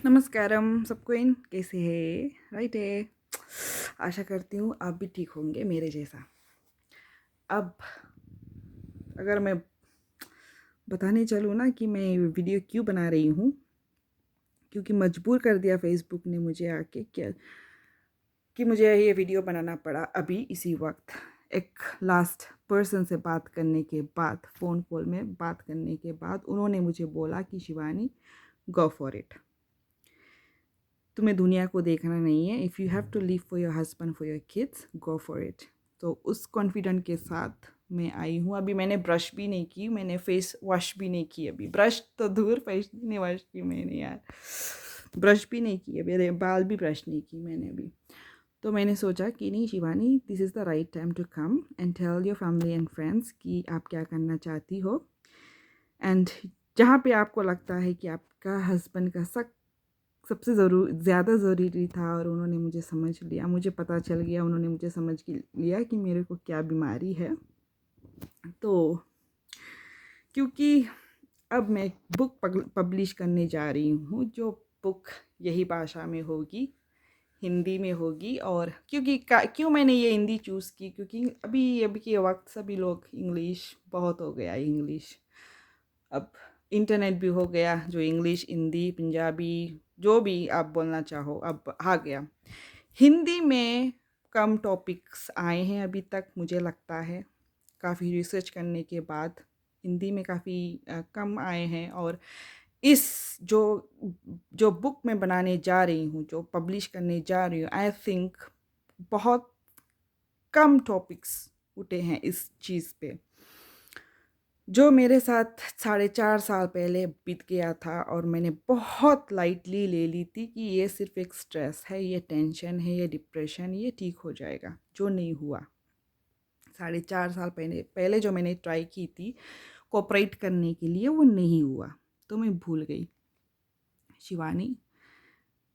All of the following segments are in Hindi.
नमस्कारम सबको इन कैसे है राइट है। आशा करती हूँ आप भी ठीक होंगे मेरे जैसा। अब अगर मैं बताने चलूँ ना कि मैं वीडियो क्यों बना रही हूँ, क्योंकि मजबूर कर दिया फेसबुक ने मुझे आके क्या कि मुझे ये वीडियो बनाना पड़ा अभी इसी वक्त। एक लास्ट पर्सन से बात करने के बाद, फ़ोन कॉल में बात करने के बाद उन्होंने मुझे बोला कि शिवानी गो फॉर इट, तुम्हें दुनिया को देखना नहीं है। If you have to live for your husband for your kids go for it. तो उस कॉन्फिडेंट के साथ मैं आई हूँ। अभी मैंने ब्रश भी नहीं की, मैंने फेस वॉश भी नहीं की। अभी ब्रश तो दूर, फेस नहीं वॉश की मैंने यार, ब्रश भी नहीं की, अभी बाल भी ब्रश नहीं की मैंने अभी। तो मैंने सोचा कि नहीं Shivani, this is the right time to come and tell your family and friends कि आप क्या करना चाहती हो। एंड जहाँ पे आपको लगता है कि आपका हस्बैंड का सबसे ज़्यादा ज़रूरी था और उन्होंने मुझे समझ लिया, मुझे पता चल गया, उन्होंने मुझे समझ लिया कि मेरे को क्या बीमारी है। तो क्योंकि अब मैं बुक पब्लिश करने जा रही हूँ, जो बुक यही भाषा में होगी, हिंदी में होगी। और क्योंकि क्यों मैंने ये हिंदी चूज़ की, क्योंकि अभी अभी के वक्त सभी लोग इंग्लिश, बहुत हो गया इंग्लिश, अब इंटरनेट भी हो गया, जो इंग्लिश, हिंदी, पंजाबी जो भी आप बोलना चाहो अब आ गया। हिंदी में कम टॉपिक्स आए हैं अभी तक, मुझे लगता है काफ़ी रिसर्च करने के बाद हिंदी में काफ़ी कम आए हैं। और इस जो जो बुक मैं बनाने जा रही हूँ, जो पब्लिश करने जा रही हूँ, आई थिंक बहुत कम टॉपिक्स उठे हैं इस चीज़ पे, जो मेरे साथ 4.5 साल पहले बीत गया था और मैंने बहुत लाइटली ले ली थी कि ये सिर्फ एक स्ट्रेस है, ये टेंशन है, ये डिप्रेशन, ये ठीक हो जाएगा, जो नहीं हुआ। 4.5 साल पहले पहले जो मैंने ट्राई की थी कोऑपरेट करने के लिए, वो नहीं हुआ, तो मैं भूल गई शिवानी।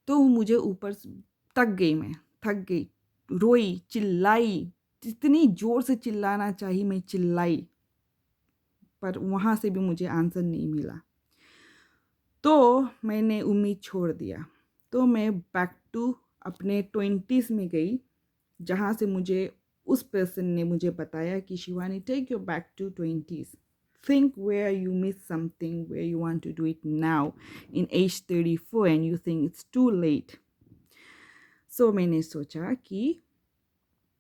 तो मुझे ऊपर थक गई, मैं थक गई, रोई, चिल्लाई, जितनी ज़ोर से चिल्लाना चाहिए मैं चिल्लाई, पर वहाँ से भी मुझे आंसर नहीं मिला। तो मैंने उम्मीद छोड़ दिया। तो मैं बैक टू अपने 20s में गई, जहाँ से मुझे उस पर्सन ने मुझे बताया कि Shivani, take your back to 20s, think where you miss something, where you want to do it now in age 34 and you think it's too late. So मैंने सोचा कि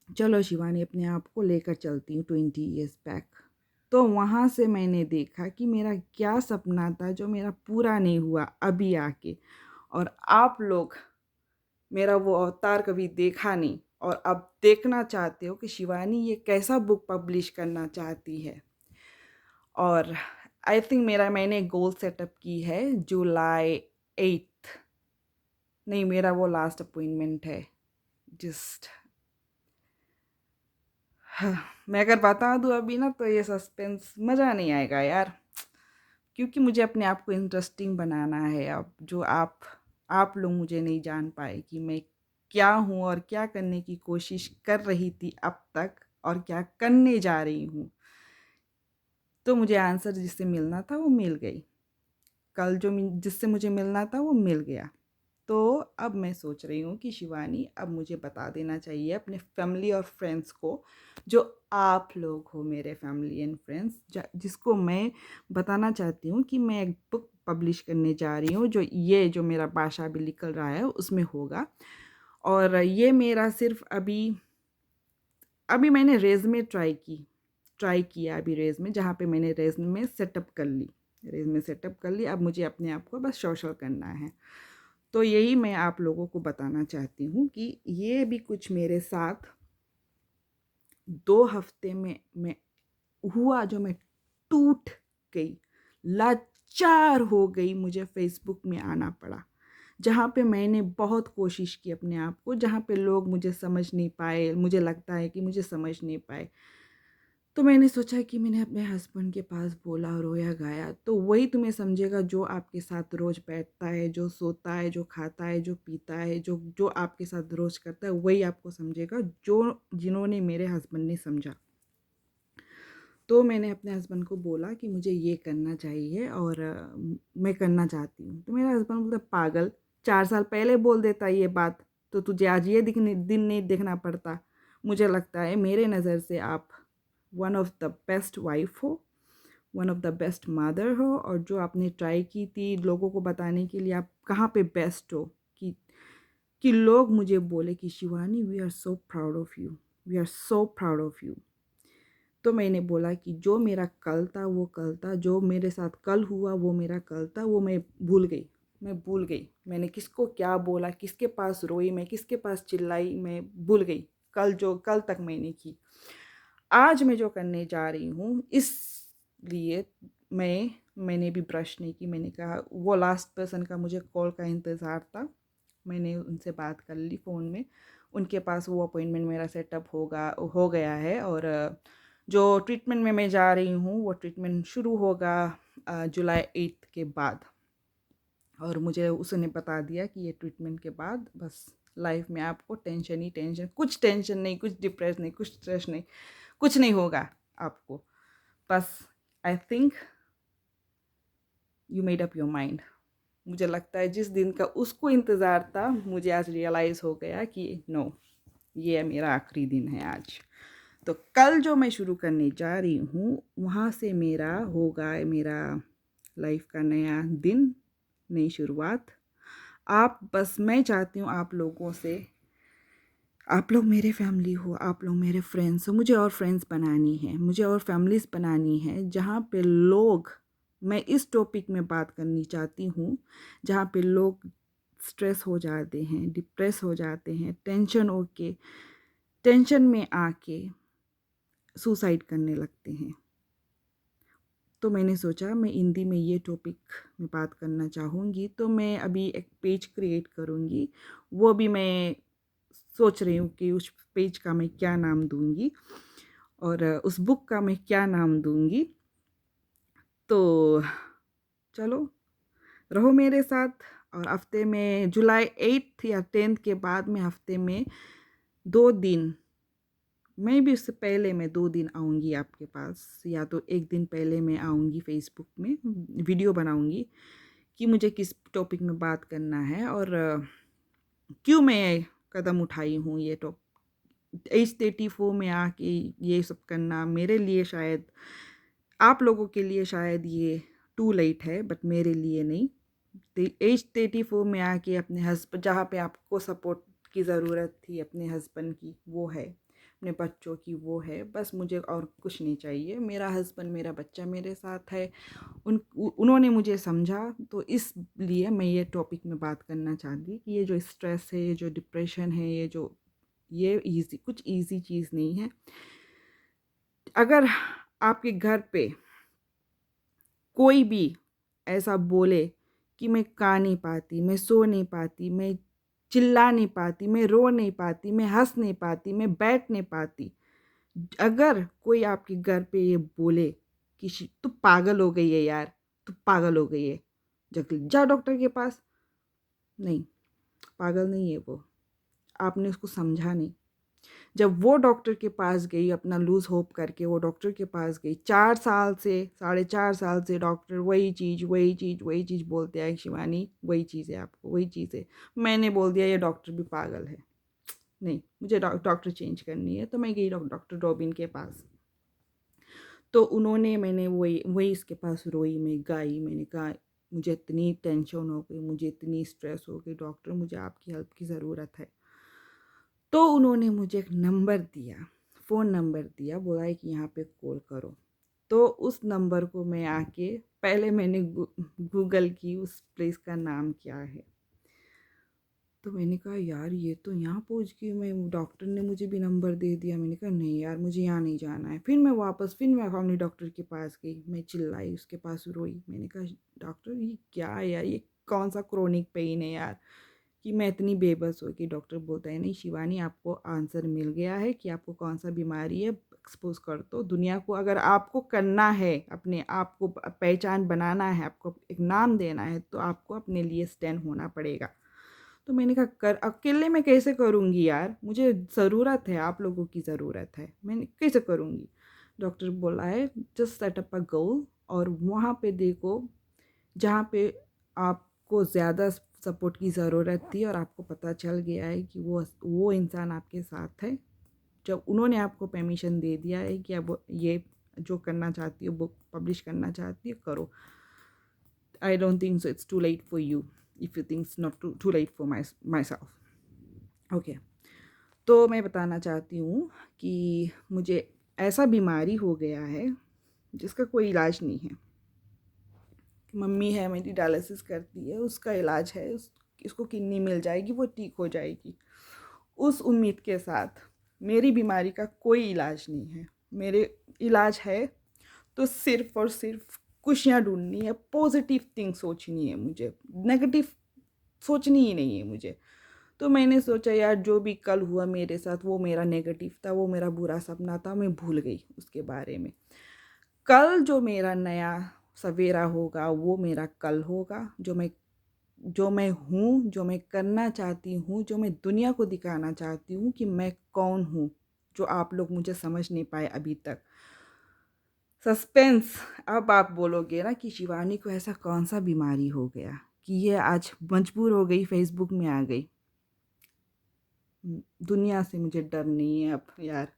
चलो शिवानी, अपने आप को लेकर चलती हूँ 20 years बैक। तो वहाँ से मैंने देखा कि मेरा क्या सपना था जो मेरा पूरा नहीं हुआ अभी आके। और आप लोग मेरा वो अवतार कभी देखा नहीं और अब देखना चाहते हो कि शिवानी ये कैसा बुक पब्लिश करना चाहती है। और आई थिंक मैंने गोल सेटअप की है जुलाई 8। नहीं, मेरा वो लास्ट अपॉइंटमेंट है। जस्ट मैं अगर बता दूँ अभी ना तो ये सस्पेंस मज़ा नहीं आएगा यार, क्योंकि मुझे अपने आप को इंटरेस्टिंग बनाना है। अब जो आप लोग मुझे नहीं जान पाए कि मैं क्या हूँ और क्या करने की कोशिश कर रही थी अब तक और क्या करने जा रही हूँ। तो मुझे आंसर जिससे मिलना था वो मिल गई, कल जो जिससे मुझे मिलना था वो मिल गया। तो अब मैं सोच रही हूँ कि शिवानी, अब मुझे बता देना चाहिए अपने फैमिली और फ्रेंड्स को, जो आप लोग हो मेरे फैमिली एंड फ्रेंड्स, जिसको मैं बताना चाहती हूँ कि मैं एक बुक पब्लिश करने जा रही हूँ, जो ये जो मेरा भाषा भी निकल रहा है उसमें होगा। और ये मेरा सिर्फ अभी अभी मैंने रेज़मे ट्राई किया अभी रेज़मे, जहाँ पे मैंने रेज़मे सेटअप कर ली, रेज़मे सेटअप कर ली। अब मुझे अपने आप को बस सोशल करना है। तो यही मैं आप लोगों को बताना चाहती हूँ कि ये भी कुछ मेरे साथ 2 हफ्ते में मैं हुआ, जो मैं टूट गई, लाचार हो गई, मुझे फेसबुक में आना पड़ा, जहाँ पे मैंने बहुत कोशिश की अपने आप को, जहाँ पे लोग मुझे समझ नहीं पाए, मुझे लगता है कि मुझे समझ नहीं पाए। तो मैंने सोचा कि मैंने अपने हस्बैंड के पास बोला, रोया गाया, तो वही तुम्हें समझेगा जो आपके साथ रोज़ बैठता है, जो सोता है, जो खाता है, जो पीता है, जो जो आपके साथ रोज़ करता है, वही आपको समझेगा, जो जिन्होंने मेरे हस्बैंड ने समझा। तो मैंने अपने हस्बैंड को बोला कि मुझे ये करना चाहिए और मैं करना चाहती हूँ। तो मेरा हस्बैंड बोलता, पागल, 4 साल पहले बोल देता ये बात, तो तुझे आज ये दिन नहीं देखना पड़ता। मुझे लगता है मेरे नज़र से आप one of the best wife हो, one of the best mother हो, और जो आपने ट्राई की थी लोगों को बताने के लिए, आप कहाँ पे बेस्ट हो कि लोग मुझे बोले कि Shivani, we are so proud of you, we are so proud of you. तो मैंने बोला कि जो मेरा कल था वो कल था, जो मेरे साथ कल हुआ वो मेरा कल था, वो मैं भूल गई, मैं भूल गई। मैंने किसको क्या बोला, किसके पास रोई मैं, किसके पास चिल्लाई, मैं भूल गई। कल तक मैंने की। आज मैं जो करने जा रही हूँ, इसलिए मैंने भी ब्रश नहीं की। मैंने कहा, वो लास्ट पर्सन का मुझे कॉल का इंतज़ार था, मैंने उनसे बात कर ली फ़ोन में। उनके पास वो अपॉइंटमेंट मेरा सेटअप हो गया है, और जो ट्रीटमेंट में मैं जा रही हूँ वो ट्रीटमेंट शुरू होगा जुलाई 8 के बाद। और मुझे उसने बता दिया कि ये ट्रीटमेंट के बाद बस लाइफ में आपको टेंशन ही टेंशन, कुछ टेंशन नहीं, कुछ डिप्रेस नहीं, कुछ स्ट्रेस नहीं, कुछ नहीं होगा आपको। बस I think you made up your mind. मुझे लगता है जिस दिन का उसको इंतज़ार था, मुझे आज रियलाइज़ हो गया कि नो, ये मेरा आखिरी दिन है आज। तो कल जो मैं शुरू करने जा रही हूँ, वहाँ से मेरा होगा मेरा लाइफ का नया दिन, नई शुरुआत। मैं चाहती हूँ आप लोगों से, आप लोग मेरे फैमिली हो, आप लोग मेरे फ्रेंड्स हो, मुझे और फ्रेंड्स बनानी है, मुझे और फैमिलीज़ बनानी है, जहाँ पे लोग, मैं इस टॉपिक में बात करनी चाहती हूँ, जहाँ पे लोग स्ट्रेस हो जाते हैं, डिप्रेस हो जाते हैं, टेंशन में आके सुसाइड करने लगते हैं। तो मैंने सोचा मैं हिंदी में ये टॉपिक में बात करना चाहूँगी, तो मैं अभी एक पेज क्रिएट करूँगी। वो भी मैं सोच रही हूँ कि उस पेज का मैं क्या नाम दूँगी, और उस बुक का मैं क्या नाम दूँगी। तो चलो, रहो मेरे साथ। और हफ्ते में जुलाई 8 या 10 के बाद में हफ्ते में 2 दिन, मैं भी उससे पहले मैं 2 दिन आऊँगी आपके पास, या तो एक दिन पहले मैं आऊँगी, फेसबुक में वीडियो बनाऊँगी कि मुझे किस टॉपिक में बात करना है, और क्यों मैं कदम उठाई हूँ ये एज 34 में आके ये सब करना। मेरे लिए शायद, आप लोगों के लिए शायद ये टू लेट है, बट मेरे लिए नहीं। एज 34 में आके अपने हस्बैंड, जहाँ पे आपको सपोर्ट की ज़रूरत थी अपने हस्बैंड की, वो है, अपने बच्चों की वो है, बस मुझे और कुछ नहीं चाहिए। मेरा हस्बैंड, मेरा बच्चा मेरे साथ है, उन्होंने मुझे समझा। तो इसलिए मैं ये टॉपिक में बात करना चाहती कि ये जो स्ट्रेस है, ये जो डिप्रेशन है, ये कुछ ईजी चीज़ नहीं है। अगर आपके घर पे कोई भी ऐसा बोले कि मैं गा नहीं पाती, मैं सो नहीं पाती, मैं चिल्ला नहीं पाती, मैं रो नहीं पाती, मैं हंस नहीं पाती, मैं बैठ नहीं पाती, अगर कोई आपके घर पे ये बोले कि तू पागल हो गई है यार, तू पागल हो गई है, जा डॉक्टर के पास। नहीं, पागल नहीं है वो, आपने उसको समझा नहीं। जब वो डॉक्टर के पास गई, अपना लूज़ होप करके वो डॉक्टर के पास गई, 4 साल से, 4.5 साल से डॉक्टर वही चीज़ वही चीज़ वही चीज़ बोलते हैं, शिवानी वही चीज़ है, आपको वही चीज़ है। मैंने बोल दिया ये डॉक्टर भी पागल है, नहीं, मुझे डॉक्टर चेंज करनी है। तो मैं गई डॉक्टर रॉबिन के पास। तो मैंने वही वही इसके पास रोई, मैं गाई, मैंने कहा मुझे इतनी टेंशन हो गई, मुझे इतनी स्ट्रेस हो गई, डॉक्टर मुझे आपकी हेल्प की ज़रूरत है। तो उन्होंने मुझे एक नंबर दिया, फ़ोन नंबर दिया, बोला है कि यहाँ पे कॉल करो। तो उस नंबर को मैं आके, पहले मैंने गूगल की उस प्लेस का नाम क्या है। तो मैंने कहा यार ये तो यहाँ पहुँच गई मैं, डॉक्टर ने मुझे भी नंबर दे दिया। मैंने कहा नहीं यार, मुझे यहाँ नहीं जाना है। फिर मैं फैमिली डॉक्टर के पास गई, मैं चिल्लाई, उसके पास रोई। मैंने कहा डॉक्टर ये क्या है यार, ये कौन सा क्रोनिक पेन है यार कि मैं इतनी बेबस हो गई। डॉक्टर बोलता है नहीं शिवानी, आपको आंसर मिल गया है कि आपको कौन सा बीमारी है, एक्सपोज कर दो दुनिया को। अगर आपको करना है, अपने आप को पहचान बनाना है, आपको एक नाम देना है, तो आपको अपने लिए स्टैंड होना पड़ेगा। तो मैंने कहा कर, अकेले मैं कैसे करूँगी यार, मुझे ज़रूरत है, आप लोगों की ज़रूरत है, मैंने कैसे करूँगी। डॉक्टर बोला है जस्ट सेट अप अ गोल, और वहाँ पे देखो जहाँ पे आप आपको ज़्यादा सपोर्ट की ज़रूरत थी और आपको पता चल गया है कि वो इंसान आपके साथ है, जब उन्होंने आपको परमिशन दे दिया है कि अब ये जो करना चाहती हो, बुक पब्लिश करना चाहती हो, करो। I don't think so it's too late for you if you thinks not too late for my okay, तो मैं बताना चाहती हूँ कि मुझे ऐसा बीमारी हो गया है जिसका कोई इलाज नहीं है। मम्मी है मेरी, डायलिसिस करती है, उसका इलाज है, इसको किडनी मिल जाएगी, वो ठीक हो जाएगी। उस उम्मीद के साथ मेरी बीमारी का कोई इलाज नहीं है। मेरे इलाज है तो सिर्फ और सिर्फ खुशियाँ ढूंढनी है, पॉजिटिव थिंग सोचनी है मुझे, नेगेटिव सोचनी ही नहीं है मुझे। तो मैंने सोचा यार जो भी कल हुआ मेरे साथ वो मेरा नेगेटिव था, वो मेरा बुरा सपना था, मैं भूल गई उसके बारे में। कल जो मेरा नया सवेरा होगा वो मेरा कल होगा, जो मैं हूँ, जो मैं करना चाहती हूँ, जो मैं दुनिया को दिखाना चाहती हूँ कि मैं कौन हूँ, जो आप लोग मुझे समझ नहीं पाए अभी तक। सस्पेंस। अब आप बोलोगे ना कि शिवानी को ऐसा कौन सा बीमारी हो गया कि ये आज मजबूर हो गई, फेसबुक में आ गई। दुनिया से मुझे डर नहीं है अब यार।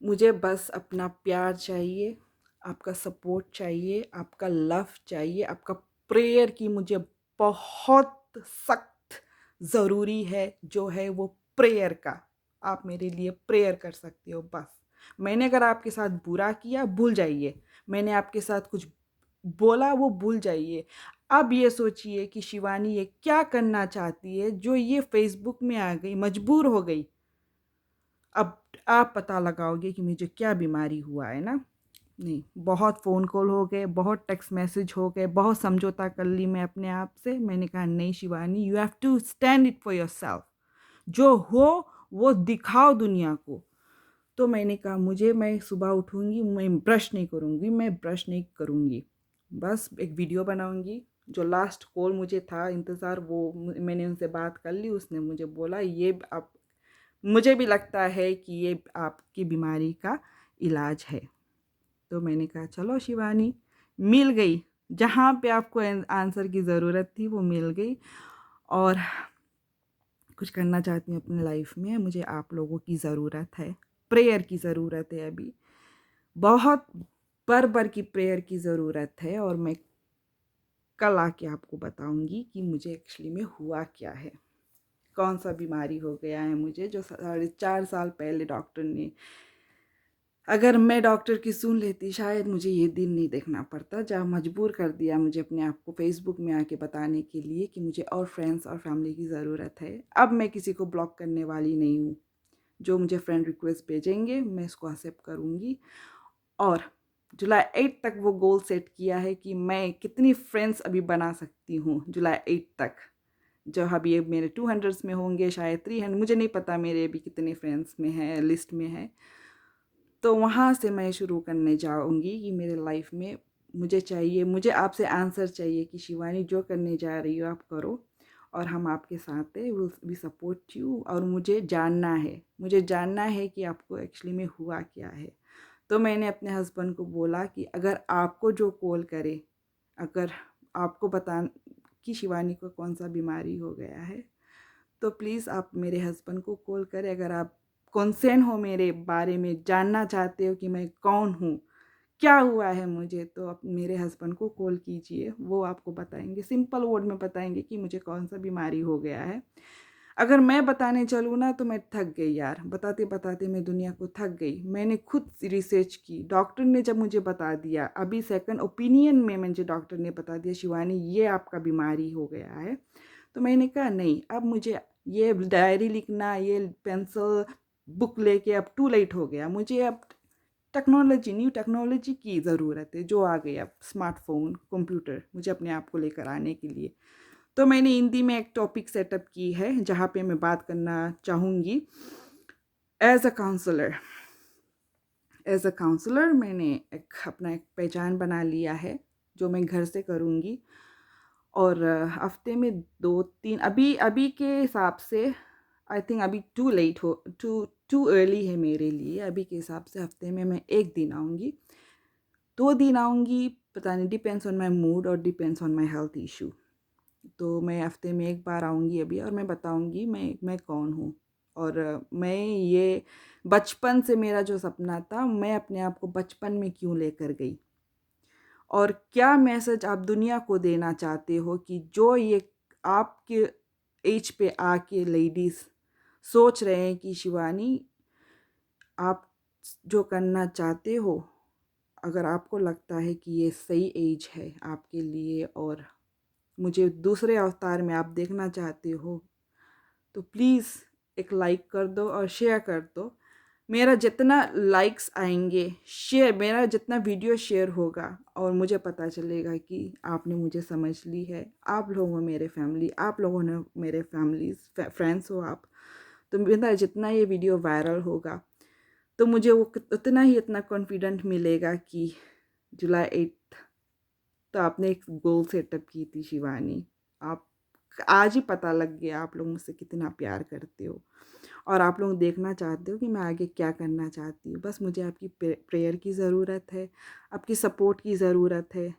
मुझे बस अपना प्यार चाहिए, आपका सपोर्ट चाहिए, आपका लव चाहिए, आपका प्रेयर की मुझे बहुत सख्त ज़रूरी है। जो है वो प्रेयर का, आप मेरे लिए प्रेयर कर सकते हो बस। मैंने अगर आपके साथ बुरा किया भूल जाइए, मैंने आपके साथ कुछ बोला वो भूल जाइए। अब ये सोचिए कि शिवानी ये क्या करना चाहती है जो ये फेसबुक में आ गई, मजबूर हो गई। अब आप पता लगाओगे कि मुझे क्या बीमारी हुआ है ना। नहीं, बहुत फ़ोन कॉल हो गए, बहुत टेक्स्ट मैसेज हो गए, बहुत समझौता कर ली मैं अपने आप से। मैंने कहा नहीं Shivani, you have to stand it for yourself. जो हो वो दिखाओ दुनिया को। तो मैंने कहा मैं सुबह उठूँगी, मैं ब्रश नहीं करूँगी, मैं ब्रश नहीं करूँगी, बस एक वीडियो बनाऊँगी। जो लास्ट कॉल मुझे था इंतज़ार, वो मैंने उनसे बात कर ली। उसने मुझे बोला ये आप, मुझे भी लगता है कि ये आपकी बीमारी का इलाज है। तो मैंने कहा चलो शिवानी, मिल गई, जहाँ पे आपको आंसर की ज़रूरत थी वो मिल गई। और कुछ करना चाहती हूँ अपनी लाइफ में, मुझे आप लोगों की ज़रूरत है, प्रेयर की ज़रूरत है, अभी बहुत बर की प्रेयर की ज़रूरत है। और मैं कल आके आपको बताऊँगी कि मुझे एक्चुअली में हुआ क्या है, कौन सा बीमारी हो गया है मुझे, जो 4.5 साल पहले डॉक्टर ने, अगर मैं डॉक्टर की सुन लेती शायद मुझे ये दिन नहीं देखना पड़ता, जहाँ मजबूर कर दिया मुझे अपने आप को फेसबुक में आके बताने के लिए कि मुझे और फ्रेंड्स और फैमिली की ज़रूरत है। अब मैं किसी को ब्लॉक करने वाली नहीं हूँ। जो मुझे फ्रेंड रिक्वेस्ट भेजेंगे मैं इसको एक्सेप्ट करूँगी। और जुलाई 8 तक वो गोल सेट किया है कि मैं कितनी फ्रेंड्स अभी बना सकती हूँ जुलाई 8 तक। जो अभी ये मेरे 200 में होंगे, शायद 300, मुझे नहीं पता मेरे अभी कितने फ्रेंड्स में है, लिस्ट में है। तो वहाँ से मैं शुरू करने जाऊँगी कि मेरे लाइफ में मुझे आपसे आंसर चाहिए कि शिवानी जो करने जा रही हो आप करो, और हम आपके साथ हैं, विल बी सपोर्ट यू। और मुझे जानना है कि आपको एक्चुअली में हुआ क्या है। तो मैंने अपने हस्बैंड को बोला कि अगर आपको जो कॉल करे, अगर आपको बता कि शिवानी को कौन सा बीमारी हो गया है, तो प्लीज़ आप मेरे हस्बैंड को कॉल करें। अगर आप कॉन्सर्न हो, मेरे बारे में जानना चाहते हो कि मैं कौन हूँ, क्या हुआ है मुझे, तो आप मेरे हस्बैंड को कॉल कीजिए, वो आपको बताएंगे, सिंपल वर्ड में बताएंगे कि मुझे कौन सा बीमारी हो गया है। अगर मैं बताने चलूँ ना तो मैं थक गई यार, बताते बताते मैं दुनिया को थक गई। मैंने खुद रिसर्च की, डॉक्टर ने जब मुझे बता दिया, अभी सेकंड ओपिनियन में मुझे डॉक्टर ने बता दिया शिवानी ये आपका बीमारी हो गया है, तो मैंने कहा नहीं, अब मुझे ये डायरी लिखना, ये पेंसिल बुक लेके अब टू लेट हो गया। मुझे अब न्यू टेक्नोलॉजी की ज़रूरत है, जो आ गई अब स्मार्टफोन, कंप्यूटर, मुझे अपने आप को लेकर आने के लिए। तो मैंने हिंदी में एक टॉपिक सेटअप की है जहाँ पे मैं बात करना चाहूँगी एज अ काउंसलर। मैंने अपना एक पहचान बना लिया है जो मैं घर से करूँगी। और हफ्ते में 2-3, अभी अभी के हिसाब से आई थिंक अभी टू अर्ली है मेरे लिए। अभी के हिसाब से हफ्ते में मैं 1 दिन आऊँगी, 2 दिन आऊँगी, पता नहीं, डिपेंड्स ऑन माई मूड और depends on my health issue. तो मैं हफ्ते में एक बार आऊँगी अभी और मैं बताऊँगी मैं कौन हूँ। और मैं ये बचपन से मेरा जो सपना था, मैं अपने आप को बचपन में क्यों लेकर गई और क्या मैसेज आप दुनिया को देना चाहते हो कि जो ये आपके एज पे आके लेडीज़ सोच रहे हैं कि शिवानी आप जो करना चाहते हो, अगर आपको लगता है कि ये सही एज है आपके लिए और मुझे दूसरे अवतार में आप देखना चाहते हो, तो प्लीज़ एक लाइक कर दो और शेयर कर दो। मेरा जितना लाइक्स आएँगे, मेरा जितना वीडियो शेयर होगा और मुझे पता चलेगा कि आपने मुझे समझ ली है। आप लोग हो मेरे फैमिली, आप लोगों ने मेरे फ्रेंड्स हो आप। तो मेरा जितना ये वीडियो वायरल होगा, तो मुझे वो उतना ही इतना कॉन्फिडेंट मिलेगा कि जुलाई 8 तो आपने एक गोल सेटअप की थी शिवानी। आप आज ही पता लग गया आप लोग मुझसे कितना प्यार करते हो और आप लोग देखना चाहते हो कि मैं आगे क्या करना चाहती हूँ। बस मुझे आपकी प्रेयर की ज़रूरत है, आपकी सपोर्ट की ज़रूरत है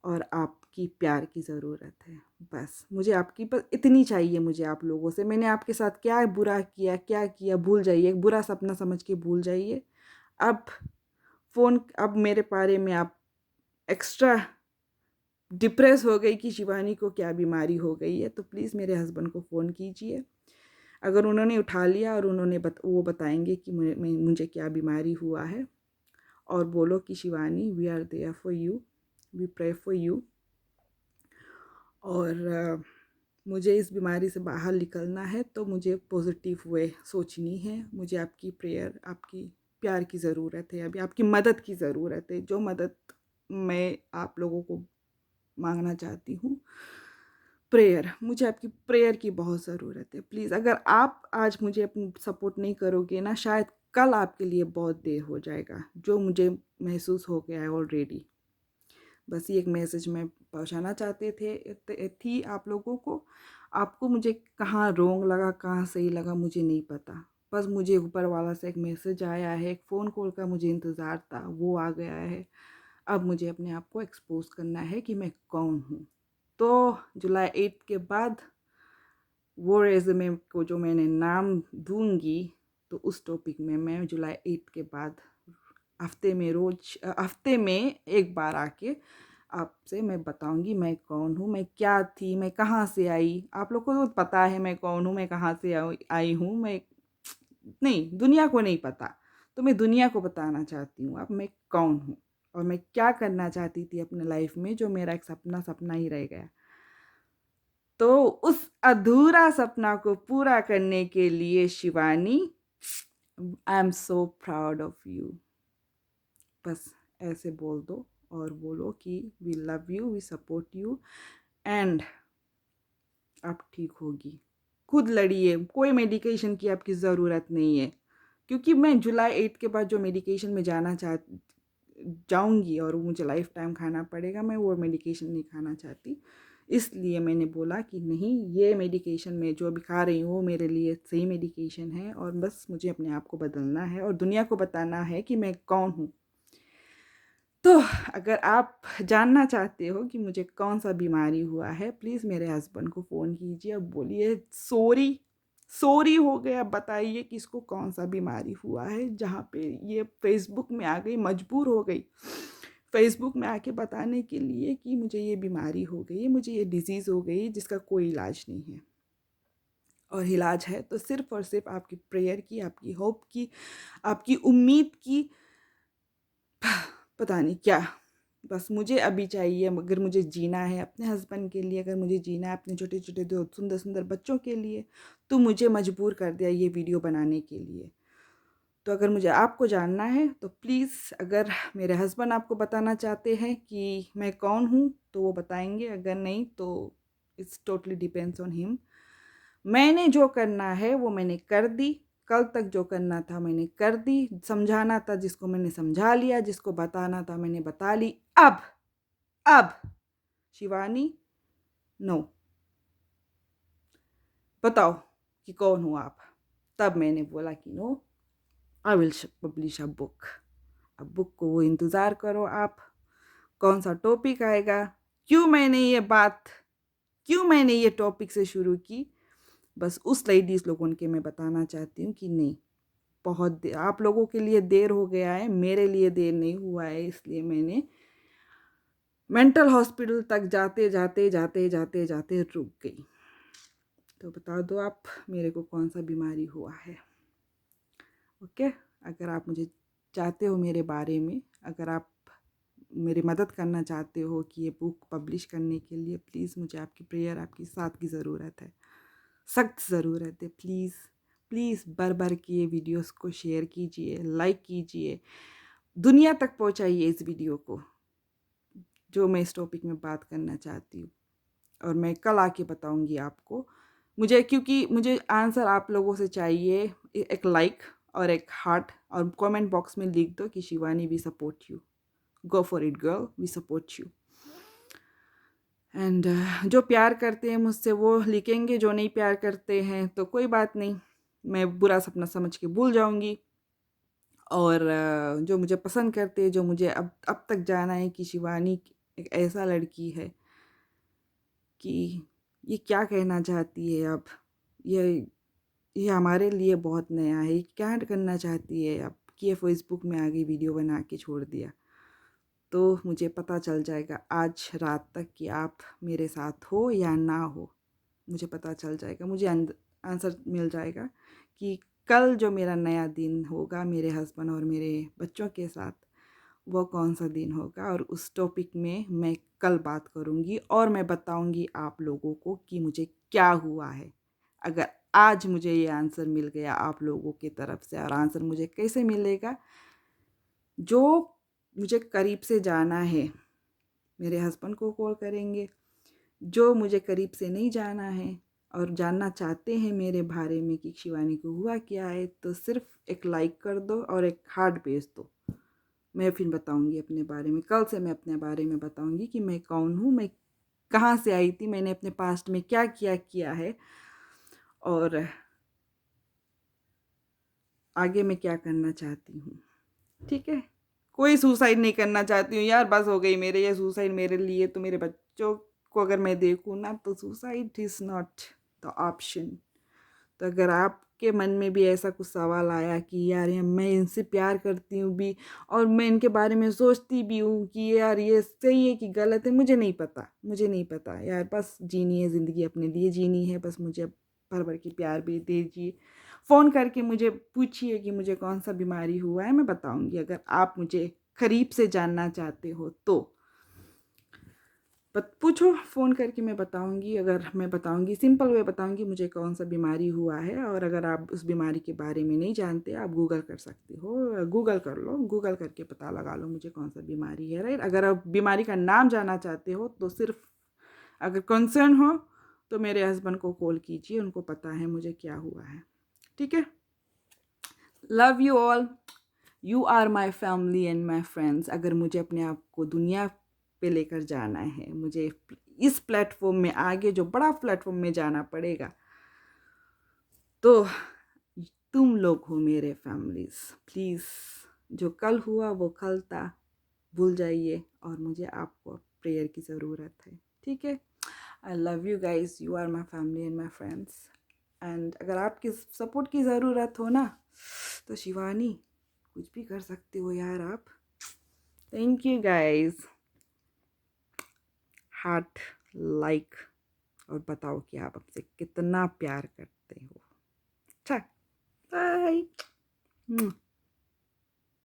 और आपकी प्यार की ज़रूरत है। बस मुझे आपकी बस इतनी चाहिए मुझे आप लोगों से। मैंने आपके साथ क्या बुरा किया, क्या किया भूल जाइए, एक बुरा सपना समझ के भूल जाइए। अब अब मेरे बारे में आप एक्स्ट्रा डिप्रेस हो गई कि शिवानी को क्या बीमारी हो गई है, तो प्लीज़ मेरे हस्बैंड को फ़ोन कीजिए। अगर उन्होंने उठा लिया और वो बताएंगे कि मुझे क्या बीमारी हुआ है और बोलो कि Shivani we are there for you, we pray for you. और मुझे इस बीमारी से बाहर निकलना है तो मुझे पॉजिटिव वे सोचनी है। मुझे आपकी प्रेयर, आपकी प्यार की ज़रूरत है, अभी आपकी मदद की ज़रूरत है। जो मदद मैं आप लोगों को मांगना चाहती हूँ, प्रेयर, मुझे आपकी प्रेयर की बहुत ज़रूरत है। प्लीज़ अगर आप आज मुझे अपनी सपोर्ट नहीं करोगे ना, शायद कल आपके लिए बहुत देर हो जाएगा, जो मुझे महसूस हो गया है ऑलरेडी। बस ये एक मैसेज मैं पहुंचाना चाहते थी आप लोगों को। आपको मुझे कहाँ रोंग लगा, कहाँ सही लगा, मुझे नहीं पता। बस मुझे ऊपर वाला से एक मैसेज आया है, एक फ़ोन कॉल का मुझे इंतज़ार था, वो आ गया है। अब मुझे अपने आप को एक्सपोज़ करना है कि मैं कौन हूँ। तो जुलाई 8 के बाद वो रेज़्यूमे को जो मैंने नाम दूँगी, तो उस टॉपिक में मैं जुलाई 8 के बाद हफ्ते में एक बार आके आपसे मैं बताऊँगी मैं कौन हूँ, मैं क्या थी, मैं कहाँ से आई। आप लोग को तो पता है मैं कौन हूँ, मैं कहाँ से आई हूँ, मैं नहीं, दुनिया को नहीं पता। तो मैं दुनिया को बताना चाहती हूँ अब मैं कौन हूँ और मैं क्या करना चाहती थी अपने लाइफ़ में, जो मेरा एक सपना ही रह गया। तो उस अधूरा सपना को पूरा करने के लिए Shivani, I am so proud of you. बस ऐसे बोल दो और बोलो कि we love you, we support you and आप ठीक होगी। खुद लड़िए, कोई मेडिकेशन की आपकी ज़रूरत नहीं है, क्योंकि मैं जुलाई 8 के बाद जो मेडिकेशन में जाऊंगी और वो मुझे लाइफ टाइम खाना पड़ेगा, मैं वो मेडिकेशन नहीं खाना चाहती। इसलिए मैंने बोला कि नहीं, ये मेडिकेशन मैं जो अभी खा रही हूँ वो मेरे लिए सही मेडिकेशन है और बस मुझे अपने आप को बदलना है और दुनिया को बताना है कि मैं कौन हूँ। तो अगर आप जानना चाहते हो कि मुझे कौन सा बीमारी हुआ है, प्लीज़ मेरे हस्बैंड को फ़ोन कीजिए और बोलिए सॉरी, सॉरी हो गया, बताइए कि इसको कौन सा बीमारी हुआ है, जहाँ पे ये फेसबुक में आ गई, मजबूर हो गई फेसबुक में आके बताने के लिए कि मुझे ये बीमारी हो गई है, मुझे ये डिज़ीज़ हो गई जिसका कोई इलाज नहीं है। और इलाज है तो सिर्फ़ और सिर्फ़ आपकी प्रेयर की, आपकी होप की, आपकी उम्मीद की, पता नहीं क्या। बस मुझे अभी चाहिए, अगर मुझे जीना है अपने हस्बैंड के लिए, अगर मुझे जीना है अपने छोटे-छोटे 2 सुंदर-सुंदर बच्चों के लिए, तो मुझे मजबूर कर दिया ये वीडियो बनाने के लिए। तो अगर मुझे आपको जानना है तो प्लीज़, अगर मेरे हस्बैंड आपको बताना चाहते हैं कि मैं कौन हूँ, तो वो बताएँगे, अगर नहीं तो it's totally depends on him. मैंने जो करना है वो मैंने कर दी, कल तक जो करना था मैंने कर दी, समझाना था जिसको मैंने समझा लिया, जिसको बताना था मैंने बता ली। अब शिवानी, नो, बताओ कि कौन हो आप। तब मैंने बोला कि no, I will publish a book. अब बुक को वो इंतज़ार करो आप, कौन सा टॉपिक आएगा, क्यों मैंने ये बात क्यों मैंने ये टॉपिक से शुरू की, बस उस लेडीज़ लोगों के मैं बताना चाहती हूँ कि नहीं, बहुत आप लोगों के लिए देर हो गया है, मेरे लिए देर नहीं हुआ है, इसलिए मैंने मेंटल हॉस्पिटल तक जाते जाते जाते जाते जाते रुक गई। तो बता दो आप मेरे को कौन सा बीमारी हुआ है। ओके, अगर आप मुझे चाहते हो मेरे बारे में, अगर आप मेरी मदद करना चाहते हो कि ये बुक पब्लिश करने के लिए, प्लीज़ मुझे आपकी प्रेयर, आपकी साथ की ज़रूरत है, सख्त ज़रूरत है। प्लीज़ प्लीज़ भर भर के ये वीडियोस को शेयर कीजिए, लाइक कीजिए, दुनिया तक पहुंचाइए इस वीडियो को, जो मैं इस टॉपिक में बात करना चाहती हूँ। और मैं कल आके बताऊंगी आपको, मुझे क्योंकि मुझे आंसर आप लोगों से चाहिए। एक लाइक और एक हार्ट, और कमेंट बॉक्स में लिख दो कि Shivani we support you, go for it girl, we support you. And जो प्यार करते हैं मुझसे वो लिखेंगे, जो नहीं प्यार करते हैं तो कोई बात नहीं, मैं बुरा सपना समझ के भूल जाऊंगी। और जो मुझे पसंद करते हैं, जो मुझे अब तक जाना है कि शिवानी एक ऐसा लड़की है कि ये क्या कहना चाहती है अब, ये ये हमारे लिए बहुत नया है, ये क्या करना चाहती है अब कि ये फेसबुक में आ गई, वीडियो बना के छोड़ दिया। तो मुझे पता चल जाएगा आज रात तक कि आप मेरे साथ हो या ना हो, मुझे पता चल जाएगा, मुझे आंसर मिल जाएगा कि कल जो मेरा नया दिन होगा मेरे हस्बैंड और मेरे बच्चों के साथ, वो कौन सा दिन होगा। और उस टॉपिक में मैं कल बात करूँगी और मैं बताऊँगी आप लोगों को कि मुझे क्या हुआ है। अगर आज मुझे ये आंसर मिल गया आप लोगों की तरफ से, और आंसर मुझे कैसे मिलेगा, जो मुझे करीब से जाना है मेरे हस्बैंड को कॉल करेंगे, जो मुझे करीब से नहीं जाना है और जानना चाहते हैं मेरे बारे में कि शिवानी को हुआ क्या है, तो सिर्फ एक लाइक कर दो और एक हार्ट भेज दो। मैं फिर बताऊंगी अपने बारे में, कल से मैं अपने बारे में बताऊंगी कि मैं कौन हूँ, मैं कहाँ से आई थी, मैंने अपने पास्ट में क्या किया किया है, और आगे मैं क्या करना चाहती हूँ। ठीक है, कोई सुसाइड नहीं करना चाहती हूँ यार, बस हो गई मेरे ये सुसाइड। मेरे लिए तो मेरे बच्चों को अगर मैं देखूँ ना, तो suicide is not the option. तो अगर आपके मन में भी ऐसा कुछ सवाल आया कि यार ये मैं इनसे प्यार करती हूँ भी, और मैं इनके बारे में सोचती भी हूँ कि यार ये सही है कि गलत है, मुझे नहीं पता, मुझे नहीं पता यार, बस जीनी है ज़िंदगी, अपने लिए जीनी है, बस मुझे भर भर के प्यार भी दीजिए। फ़ोन करके मुझे पूछिए कि मुझे कौन सा बीमारी हुआ है, मैं बताऊँगी। अगर आप मुझे करीब से जानना चाहते हो तो पूछो फ़ोन करके, मैं बताऊंगी। अगर मैं बताऊंगी, सिंपल वे बताऊंगी मुझे कौन सा बीमारी हुआ है। और अगर आप उस बीमारी के बारे में नहीं जानते, आप गूगल कर सकते हो, गूगल कर लो, गूगल करके पता लगा लो मुझे कौन सा बीमारी है, राइट। अगर आप बीमारी का नाम जानना चाहते हो तो सिर्फ, अगर कंसर्न हो तो मेरे हस्बैंड को कॉल कीजिए, उनको पता है मुझे क्या हुआ है। ठीक है, love you all, you are my family and my friends. अगर मुझे अपने आप को दुनिया पे लेकर जाना है, मुझे इस प्लेटफॉर्म में आगे जो बड़ा प्लेटफॉर्म में जाना पड़ेगा, तो तुम लोग हो मेरे फैमिलीज। प्लीज़, जो कल हुआ वो कल था, भूल जाइए, और मुझे आपको प्रेयर की ज़रूरत है। ठीक है, I love you guys, you are my family and my friends. And अगर आपकी सपोर्ट की ज़रूरत हो ना, तो शिवानी कुछ भी कर सकते हो यार आप। Thank you guys, heart, like, और बताओ कि आप हमसे कितना प्यार करते हो। अच्छा, बाय।